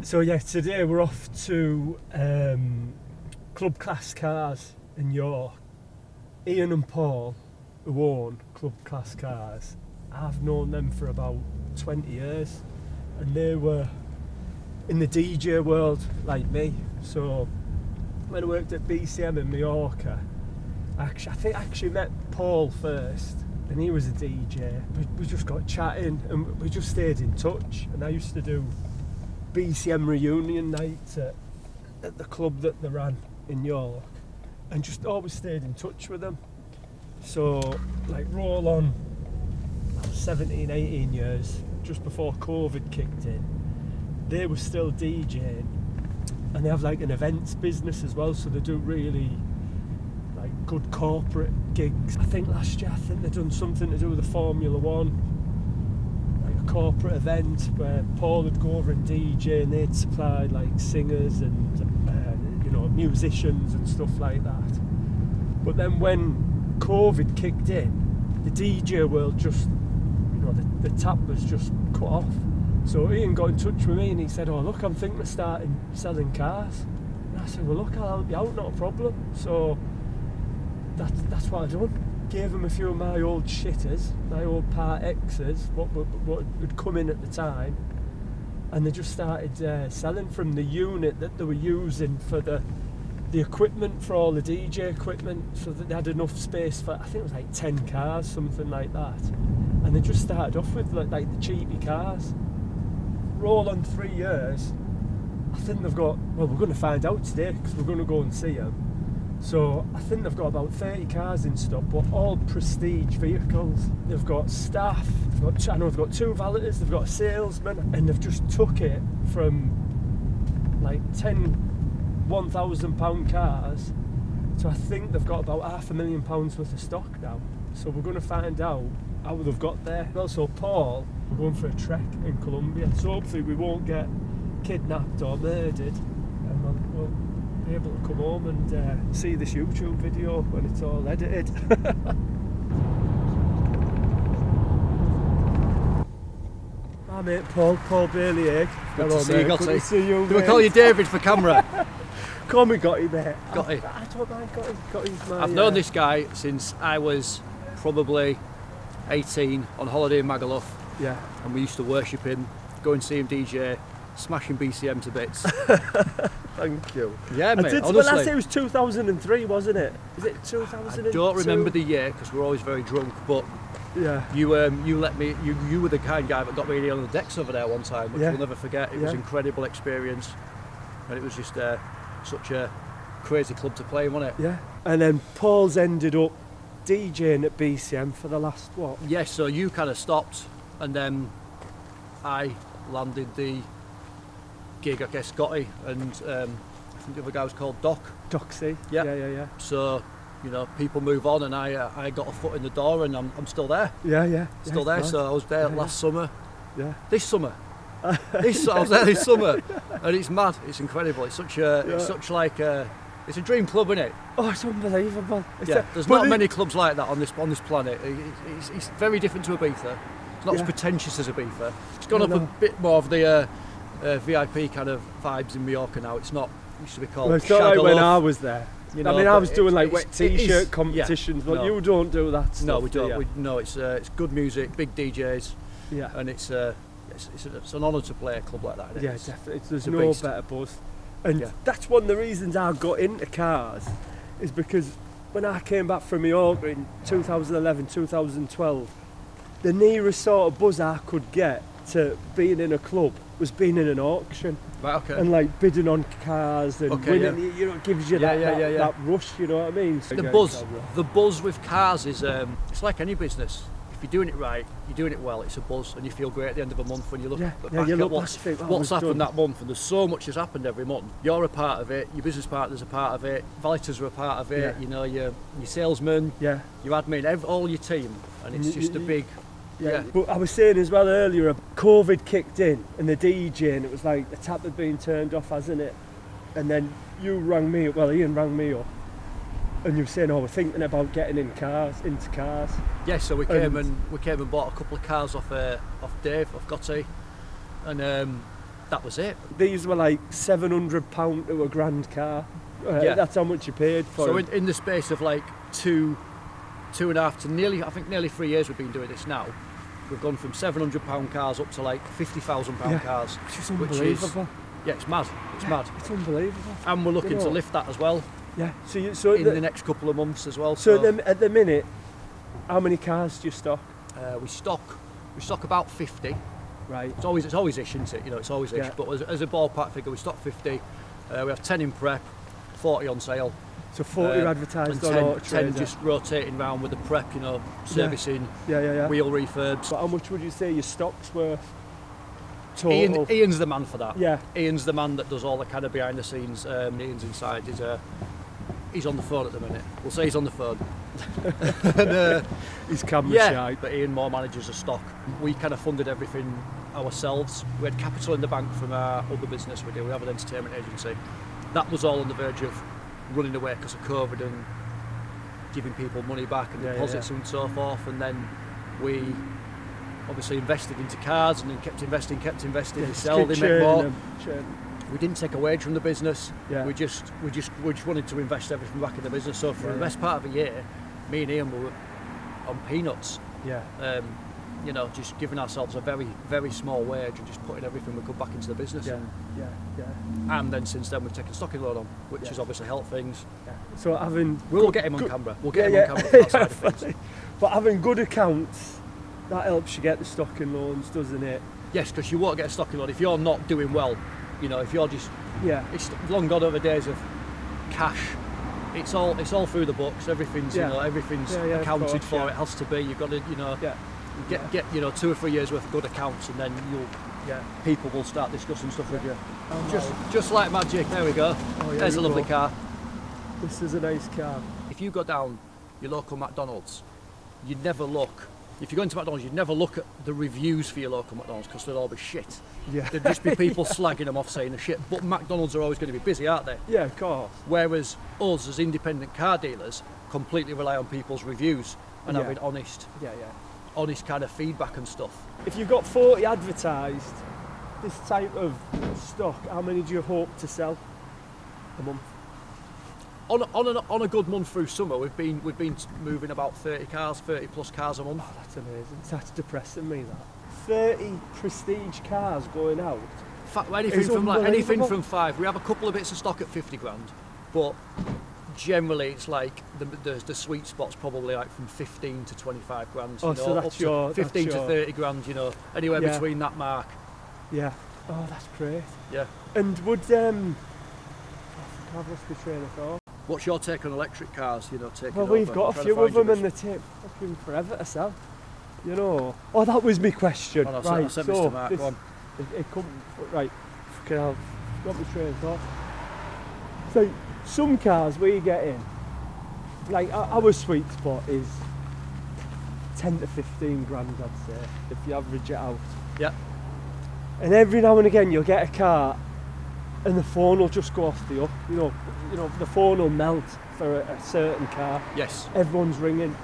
So yeah, today we're off to Club Class Cars in York. Ian and Paul, who own Club Class Cars, I've known them for about 20 years, and they were in the DJ world like me. So when I worked at BCM in Mallorca, I actually met Paul first, and he was a DJ. We just got chatting and we just stayed in touch, and I used to do BCM reunion nights at the club that they ran in York, and just always stayed in touch with them. So like roll on 17, 18 years, just before COVID kicked in, they were still DJing, and they have like an events business as well, so they do really like good corporate gigs. I think last year they'd done something to do with the Formula One, corporate event where Paul would go over and DJ, and they'd supply like singers and musicians and stuff like that. But then when COVID kicked in, the DJ world just, the tap was just cut off. So Ian got in touch with me and he said, "Oh look, I'm thinking of starting selling cars." And I said, "Well look, I'll help you out, not a problem." So that's what I done. Gave him a few of my old shitters, my old Part X's, what had come in at the time, and they just started selling from the unit that they were using for the equipment, for all the DJ equipment, so that they had enough space for, I think it was like 10 cars, something like that. And they just started off with like the cheapy cars. Roll on 3 years, I think they've got, well, we're going to find out today because we're going to go and see them. So I think they've got about 30 cars in stock, but all prestige vehicles. They've got staff, I know they've got 2 valeters, they've got a salesman, and they've just took it from like 10 £1,000 cars to I think they've got about £500,000 worth of stock now. So we're going to find out how they've got there. Also Paul, we're going for a trek in Colombia, so hopefully we won't get kidnapped or murdered, and we'll be able to come home and see this YouTube video when it's all edited. My mate Paul Bailey here. Good to see you, Gotti. Good to see you, Do we call you David for camera? Call me Gotti, mate. Gotti. I don't mind Gotti. Gotti's my... I've known this guy since I was probably 18 on holiday in Magaluf. Yeah. And we used to worship him, go and see him DJ, smashing BCM to bits. Thank you. Yeah, mate, honestly. Well, last year was 2003, wasn't it? Is it 2002? I don't remember the year because we're always very drunk, but yeah, you let me. You were the kind guy that got me on the decks over there one time, which we'll never forget. It was an incredible experience, and it was just such a crazy club to play in, wasn't it? Yeah. And then Paul's ended up DJing at BCM for the last what? Yeah. So you kind of stopped, and then I landed the gig, I guess, Gotti, and I think the other guy was called Doxy. Yeah. Yeah. So, people move on, and I got a foot in the door, and I'm still there. Yeah. Still there. Nice. So I was there last summer. Yeah. This summer. I was there this summer, and it's mad. It's incredible. It's such it's a dream club, isn't it? Oh, it's unbelievable. There's not many clubs like that on this planet. It's very different to Ibiza. It's not as pretentious as Ibiza. It's gone up a bit more of the VIP kind of vibes in Mallorca now. It's not. It used to be called. Well, it's not like when I was there. I was doing like wet T-shirt competitions, but you don't do that stuff. No, we don't. No, it's good music, big DJs. Yeah. And it's an honour to play a club like that. Yeah, definitely. There's no better buzz. And that's one of the reasons I got into cars, is because when I came back from Mallorca in 2011, 2012, the nearest sort of buzz I could get to being in a club was being in an auction. Right, okay. And like bidding on cars and winning, it gives you that rush, you know what I mean? So the buzz with cars is, it's like any business. If you're doing it right, you're doing it well, it's a buzz, and you feel great at the end of a month when you look back at what's happened that month, and there's so much has happened every month. You're a part of it, your business partner's a part of it, valeters are a part of it, your salesman, your admin, all your team, and it's just a big... Yeah. But I was saying as well earlier, COVID kicked in and the DJ, and it was like the tap had been turned off, hasn't it? And then Ian rang me up, and you were saying, "Oh, we're thinking about getting into cars." Yeah, so we came and bought a couple of cars off Dave, off Gotti, and that was it. These were like £700 to a grand car. That's how much you paid for so them. in the space of like 2.5 to nearly 3 years we've been doing this now, we've gone from £700 cars up to like £50,000 cars, which is unbelievable. It's mad. It's mad. It's unbelievable. And we're looking to lift that as well. Yeah. So in the next couple of months as well. So at the minute, how many cars do you stock? We stock about 50. Right. It's always ish, isn't it? You know, it's always ish. Yeah. But as a ballpark figure, we stock 50. We have 10 in prep, 40 on sale. So 40 advertised and on Auto 10 just rotating around with the prep, you know, servicing, wheel refurbs. But how much would you say your stock's worth? Total? Ian's the man for that. Yeah. Ian's the man that does all the kind of behind the scenes. Ian's inside. He's on the phone at the minute. We'll say he's on the phone. And, he's camera shy. But Ian more manages the stock. We kind of funded everything ourselves. We had capital in the bank from our other business we do. We have an entertainment agency. That was all on the verge of running away because of COVID and giving people money back and deposits and so forth. And then we obviously invested into cars and then kept investing. They sell, they make more. We didn't take a wage from the business. Yeah. We just wanted to invest everything back in the business. So for the best part of a year, me and Ian were on peanuts. Yeah. You know, just giving ourselves a very, very small wage and just putting everything we could back into the business. Yeah. And then since then we've taken a stocking load on, which has obviously helped things. Yeah. So we'll get him on camera. We'll get him on camera for that side of things. But having good accounts, that helps you get the stocking loans, doesn't it? Yes, because you won't get a stocking loan if you're not doing well. You know, if you're just it's long gone over days of cash. It's all through the books. Everything's everything's accounted for. It has to be. You've got to get 2 or 3 years worth of good accounts, and then people will start discussing stuff with you. Just like magic. There we go. There's a lovely car. This is a nice car. If you go down your local McDonald's, you'd never look. If you go into McDonald's, you'd never look at the reviews for your local McDonald's because they'll all be shit. Yeah. There'd just be people slagging them off saying the shit. But McDonald's are always going to be busy, aren't they? Yeah, of course. Whereas us as independent car dealers completely rely on people's reviews and having honest kind of feedback and stuff. If you've got 40 advertised, this type of stock, how many do you hope to sell a month? On a good month through summer, we've been moving about 30 plus cars a month. Oh, that's amazing. That's depressing me, that. 30 prestige cars going out. Anything from 5. We have a couple of bits of stock at 50 grand, but generally it's like the sweet spot's probably like from 15 to 25 grand. Oh, so that's your 15 to 30 grand. You know, anywhere between that mark. Yeah. Oh, that's great. Yeah. And would I've lost my train of thought. What's your take on electric cars? You know, we've got a few of them, and they take fucking forever to sell. You know. Oh, that was my question. Oh, no, right. So Mr. Mark, go on. It couldn't. Right. Fucking hell. Got my train of thought. So some cars we get in, like our sweet spot is 10 to 15 grand, I'd say, if you average it out. Yeah. And every now and again you'll get a car and the phone will just go off the up. You know, the phone will melt for a certain car. Yes. Everyone's ringing.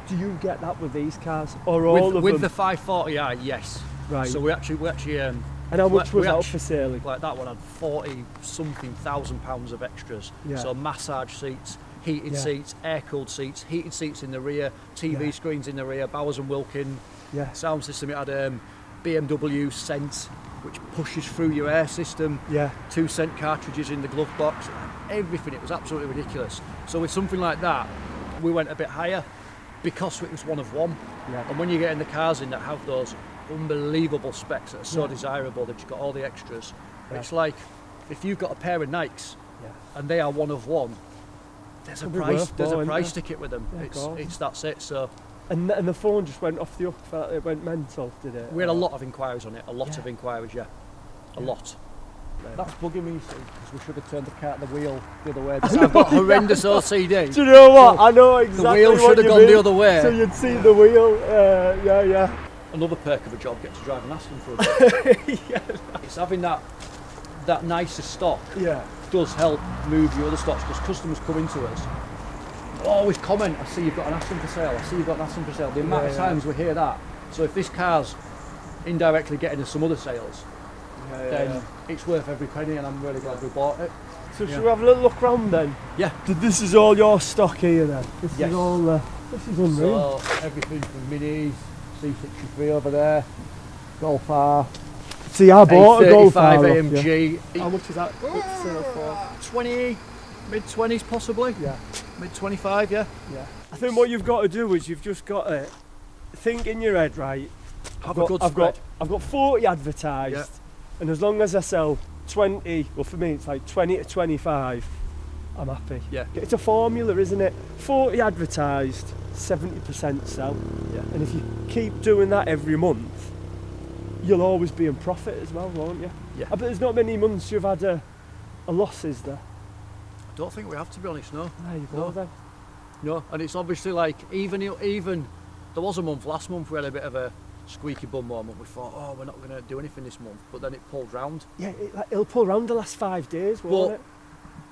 Do you get that with these cars, or all of them? With the 540i, yes. Right. So we actually. And how much was that for sale? Like that one had 40-something thousand pounds of extras. Yeah. So massage seats, heated seats, air-cooled seats, heated seats in the rear, TV screens in the rear, Bowers and Wilkin. Yeah. Sound system. It had BMW Sense, which pushes through your air system. Yeah. 2-cent cartridges in the glove box. Everything. It was absolutely ridiculous. So with something like that, we went a bit higher because it was one of one. Yeah. And when you get in the cars in that have those unbelievable specs that are so desirable that you've got all the extras, it's like if you've got a pair of Nikes and they are one of one, there's a price ticket with them. Yeah, that's it. So. And the phone just went off the up, it went mental, did it? We had a lot of inquiries on it, a lot of inquiries, a lot. That's bugging me, because we should have turned the wheel the other way. I've got horrendous OCD. Do you know what? I know exactly the wheel should have gone the other way. So you'd see the wheel, yeah. Another perk of a job, get to drive an Aston for a bit. It's having that nicer stock does help move your other stocks, because customers come into us, always comment, I see you've got an Aston for sale, The amount of times we hear that. So if this car's indirectly getting us some other sales, then it's worth every penny, and I'm really glad we bought it. So should we have a little look round then? Yeah. This is all your stock here then? This is all, this is unreal. So everything from minis, C63 over there, Golf R. See, I bought a Golf R. AMG. How much is that sale for? 20, mid-20s possibly. Yeah. Mid-25, yeah. Yeah. I think what you've got to do is you've just got to think in your head, right? I've got 40 advertised, and as long as I sell 20, well for me it's like 20 to 25, I'm happy. Yeah. It's a formula, isn't it? 40 advertised, 70% sell. Yeah. And if you keep doing that every month, you'll always be in profit as well, won't you? Yeah. I bet there's not many months you've had a loss, is there? I don't think we have, to be honest, no. There you go then. No, and it's obviously like, even there was a month, last month we had a bit of a squeaky bum moment. We thought, oh, we're not going to do anything this month, but then it pulled round. Yeah, it'll pull round the last 5 days, won't it?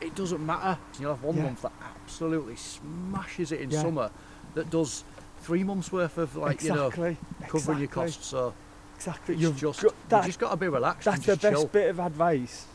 It doesn't matter. You'll have one month that absolutely smashes it in summer, that does 3 months worth of covering your costs. So you've just got to be relaxed. That's and just the best chill. bit of advice,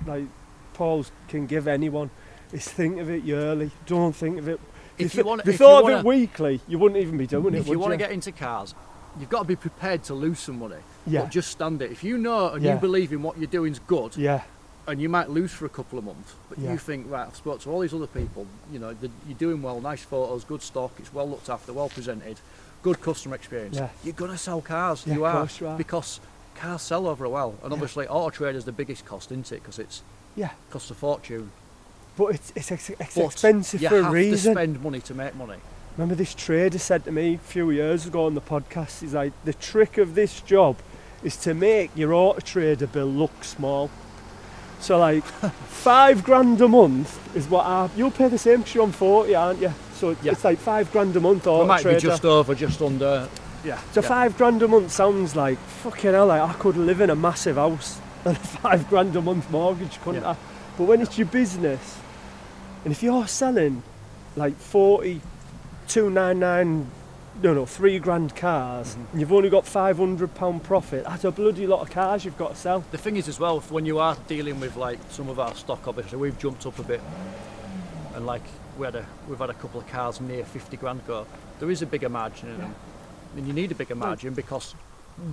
like Paul can give anyone, is think of it yearly. Don't think of it. If you thought of it weekly, you wouldn't even be doing it. If you want to get into cars, you've got to be prepared to lose some money. Yeah. But just stand it. If you know and you believe in what you're doing is good. Yeah. And you might lose for a couple of months, but you think, right, I've spoken to all these other people, you're doing well, nice photos, good stock, it's well looked after, well presented, good customer experience. Yeah. You're going to sell cars, you are, because cars sell over a while. And obviously Auto Trader's the biggest cost, isn't it? Because it's costs a fortune. But it's expensive for a reason. You have to spend money to make money. Remember this trader said to me a few years ago on the podcast, he's like, the trick of this job is to make your Auto Trader bill look small. So like £5,000 a month is what you'll pay the same because you're on 40, aren't you? So it's like £5,000 a month Auto It might Trader. be just over, just under. Yeah. So £5,000 a month sounds like fucking hell. Like I could live in a massive house and a £5,000 a month mortgage, couldn't I? But when it's your business, and if you're selling like 3 grand cars, and you've only got £500 profit, that's a bloody lot of cars you've got to sell. The thing is as well, when you are dealing with like some of our stock, obviously we've jumped up a bit, and like we've had a couple of cars near 50 grand go. There is a bigger margin in them, and you need a bigger margin because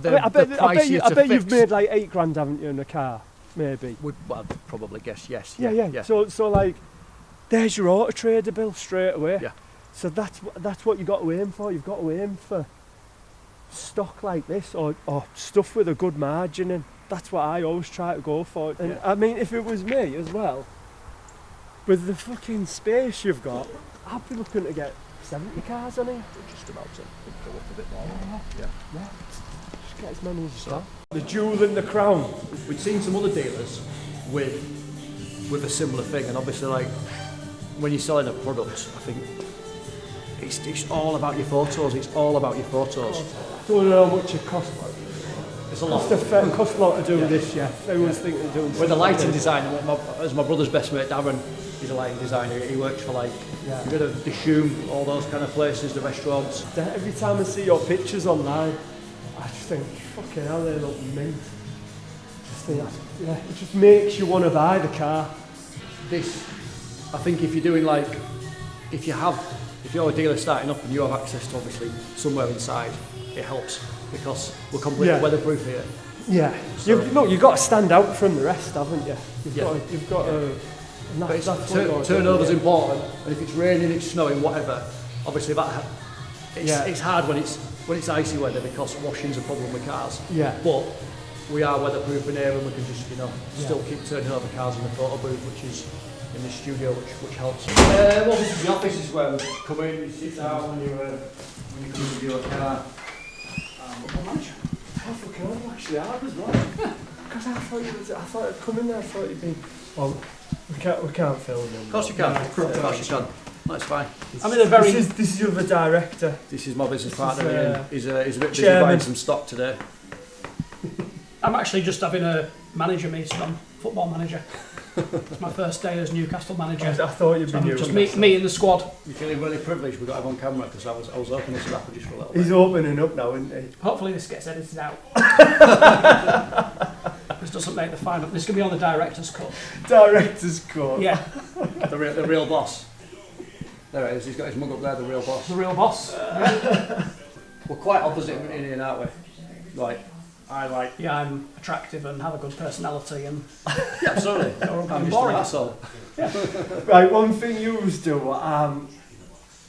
I bet you've made like 8 grand, haven't you, in a car? Maybe. I'd probably guess yes. Yeah. So like, there's your Auto Trader bill straight away. Yeah. So that's what you've got to aim for. You've got to aim for stock like this or stuff with a good margin in. That's what I always try to go for. And I mean, if it was me as well, with the fucking space you've got, I'd be looking to get 70 cars on here. Just about to go up a bit more. Yeah. Just get as many as you can. The jewel in the crown. We'd seen some other dealers with a similar thing, and obviously like when you're selling a product, I think it's all about your photos. It's all about your photos. I don't know how much it costs. It's a lot. It costs a lot to do with this, Everyone's thinking of doing. With the lighting design, as my brother's best mate Darren, he's a lighting designer. He works for like a bit of the Shoom, all those kind of places, the restaurants. Every time I see your pictures online, I just think, fucking hell, they look mint. It just makes you want to buy the car. I think if you're doing like, if you're a dealer starting up and you have access to obviously somewhere inside, it helps because we're completely weatherproof here. Yeah. So, you've got to stand out from the rest, haven't you? You've got to. Turnover's important, and if it's raining, it's snowing, whatever. Obviously, it's hard when it's icy weather because washing's a problem with cars. Yeah. But we are weatherproof in here, and we can just still keep turning over cars in the photo booth, which is in the studio, which helps. Well, this is the office. This is where we come in. You sit down when you come to view a car. I fucking hell, actually hard as well. Because I thought I'd come in there. I thought you'd be. Oh, we can't film him. Of course you can. Of course you can. That's fine. This is your other director. This is my business partner. He's a bit busy buying some stock today. I'm actually just having a manager meeting on Football Manager. It's my first day as Newcastle manager. I thought you'd be new. Just me and the squad. You're feeling really privileged we got him on camera because I was opening this up just for a little bit. He's opening up now, isn't he? Hopefully this gets edited out. doesn't make the final. This can be on the director's cut. Director's cut. Yeah, The real boss. There it is, he's got his mug up there, the real boss. the real boss. We're quite opposite in here, aren't we? Like, Yeah, I'm attractive and have a good personality, and yeah, absolutely. I'm I'm just boring. an asshole. Right, one thing you do, I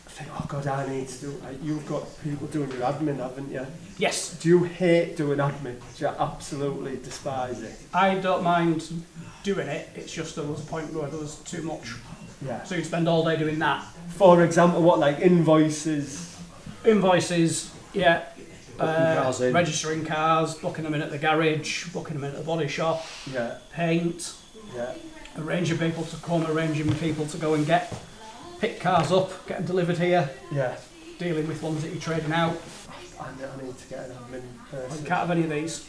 think, oh God, I need to do. You've got people doing your admin, haven't you? Yes, Do you hate doing admin? Do you absolutely despise it? I don't mind doing it. It's just there was a point where there was too much. Yeah. So you'd spend all day doing that. For example, what, like invoices? Invoices, yeah. Cars in. Registering cars, booking them in at the garage, booking them in at the body shop, Yeah. paint, Yeah. arranging people to come, arranging people to go and pick cars up, get them delivered here, Yeah. dealing with ones that you're trading out. I need to get an admin You person. can't have any of these.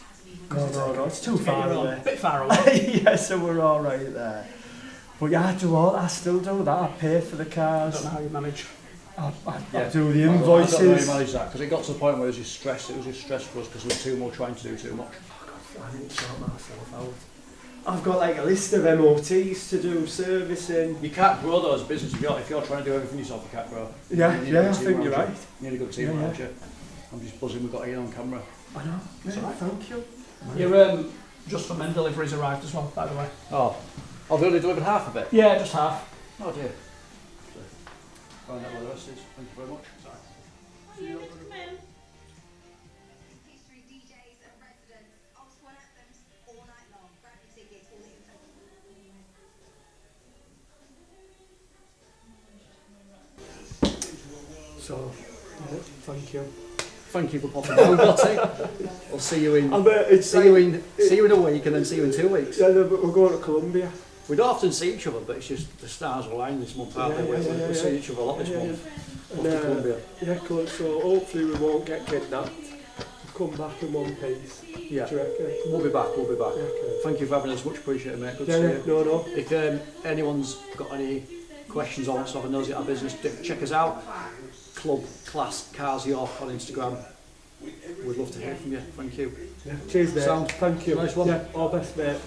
No, it's too Get far your own. away. Bit far away. Yeah, so we're all right there. But yeah, I still do that. I pay for the I cars. don't know how you manage. I Yeah. do the I don't know invoices. how you manage that, because it got to the point where it was just stress. It was just stress for us because we were too much trying to do too much. I need to sort myself out. I've got like a list of MOTs to do, servicing. You can't grow those businesses if you're trying to do everything yourself. You can't grow. Yeah, You need a yeah, good I team think around you're you. right. You need a good team Yeah, around yeah. you. I'm just buzzing. We've got Ian on camera. I know. It's Yeah, alright. thank you. Your just for men deliveries arrived as well, by the way. Oh, they only delivered half of it. Yeah, just half. Oh dear. Find out what the rest is. Thank you very much. History, DJs and residents. Oxford anthems all night long. Grab your tickets, all the info. So, yeah, thank you. Thank you for popping down, Lottie. We'll see you in. It's See you in a week, and then see you in 2 weeks. Yeah, no, but we're going to Colombia. We don't often see each other, but it's just the stars align this month, aren't they? We see each other a lot this month. Off to Colombia. Yeah, cool. So hopefully we won't get kidnapped. We'll come back in one piece. Yeah. Do you reckon? We'll be back. Yeah, cool. Thank you for having us. Much appreciated, mate. Good Yeah, to yeah, see you. no. If anyone's got any questions or wants to have a nosy at our business, check us out. Club Class Cars York on Instagram. We'd love to hear from you. Thank you. Yeah. Cheers, mate. Sound. Thank you. Nice one. Yeah, all best, mate.